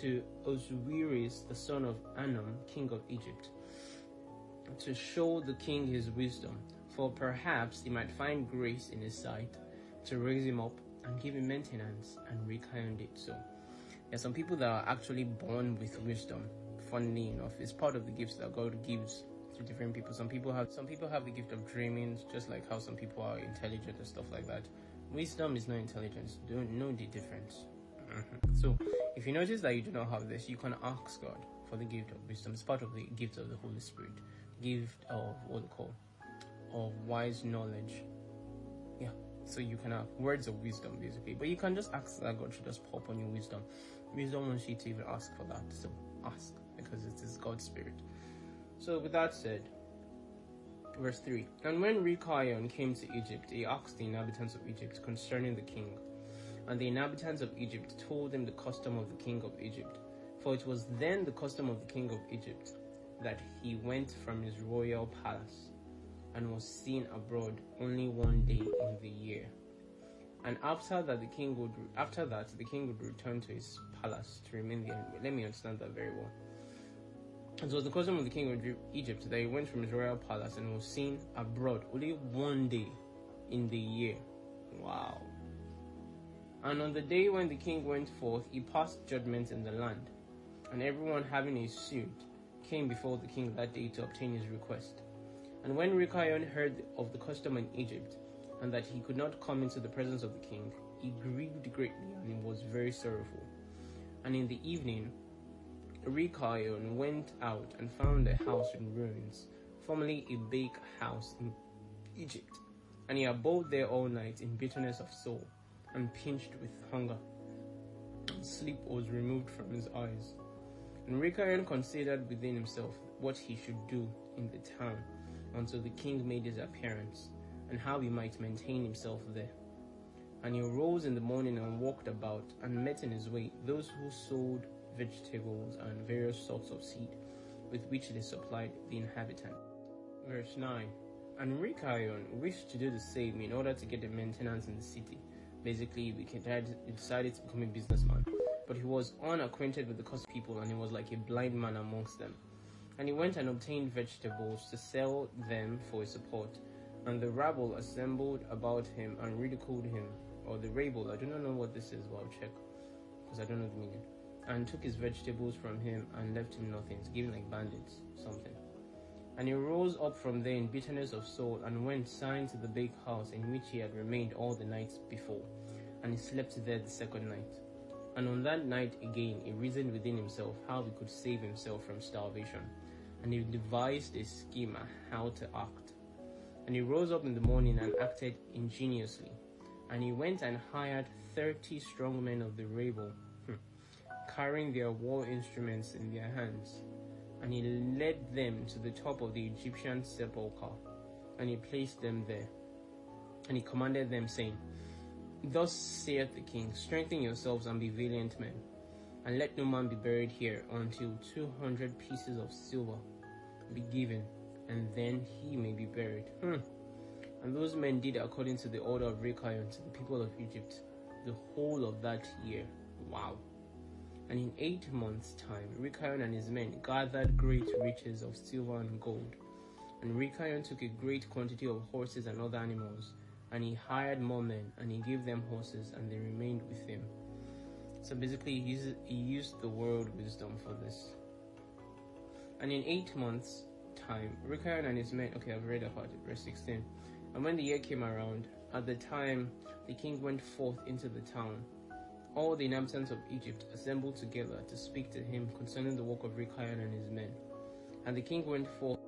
to Osiris, the son of Anom, king of Egypt, to show the king his wisdom, for perhaps he might find grace in his sight, to raise him up and give him maintenance. And Rikayon did so. There are some people that are actually born with wisdom. Funnily enough, it's part of the gifts that God gives to different people. Some people have the gift of dreaming, just like how some people are intelligent and stuff like that. Wisdom is not intelligence. Don't know the difference. So if you notice that you do not have this, you can ask God for the gift of wisdom. It's part of the gift of the Holy Spirit, gift of what we call of wise knowledge. Yeah, so you can have words of wisdom basically, but you can just ask that God should just pour on your wisdom. Wisdom wants you to even ask for that, so ask, because it is God's Spirit. So with that said, verse 3, and when Rikayon came to Egypt, he asked the inhabitants of Egypt concerning the king. And the inhabitants of Egypt told him the custom of the king of Egypt. For it was then the custom of the king of Egypt that he went from his royal palace and was seen abroad only one day in the year. And after that the king would return to his palace to remain there. Let me understand that very well. And so it was the custom of the king of Egypt that he went from his royal palace and was seen abroad only one day in the year. Wow. And on the day when the king went forth, he passed judgment in the land. And everyone having a suit came before the king that day to obtain his request. And when Rikayon heard of the custom in Egypt, and that he could not come into the presence of the king, he grieved greatly and was very sorrowful. And in the evening, Rikayon went out and found a house in ruins, formerly a bake house in Egypt. And he abode there all night in bitterness of soul, and pinched with hunger. Sleep was removed from his eyes. And Rikayon considered within himself what he should do in the town until the king made his appearance, and how he might maintain himself there. And he arose in the morning and walked about, and met in his way those who sold vegetables and various sorts of seed, with which they supplied the inhabitant. Verse 9, and Rikayon wished to do the same in order to get the maintenance in the city. Basically, he decided to become a businessman, but he was unacquainted with the cost of people, and he was like a blind man amongst them. And he went and obtained vegetables to sell them for his support. And the rabble assembled about him and ridiculed him, or the rabble, I do not know what this is, but I'll check, because I don't know the meaning, and took his vegetables from him and left him nothing, to give him like bandits, something. And he rose up from there in bitterness of soul, and went sighing to the big house in which he had remained all the nights before, and he slept there the second night. And on that night again he reasoned within himself how he could save himself from starvation, and he devised a scheme how to act. And he rose up in the morning and acted ingeniously, and he went and hired 30 strong men of the rabble, carrying their war instruments in their hands. And he led them to the top of the Egyptian sepulchre, and he placed them there. And he commanded them, saying, Thus saith the king, strengthen yourselves and be valiant men, and let no man be buried here until 200 pieces of silver be given, and then he may be buried. And those men did according to the order of Rikayon to the people of Egypt the whole of that year. Wow. And in 8 months' time, Rikayon and his men gathered great riches of silver and gold. And Rikayon took a great quantity of horses and other animals, and he hired more men, and he gave them horses, and they remained with him. So basically, he used the world wisdom for this. And in 8 months' time, Rikayon and his men, okay, I've read about it, verse 16. And when the year came around, at the time the king went forth into the town, all the inhabitants of Egypt assembled together to speak to him concerning the work of Rikayon and his men. And the king went forth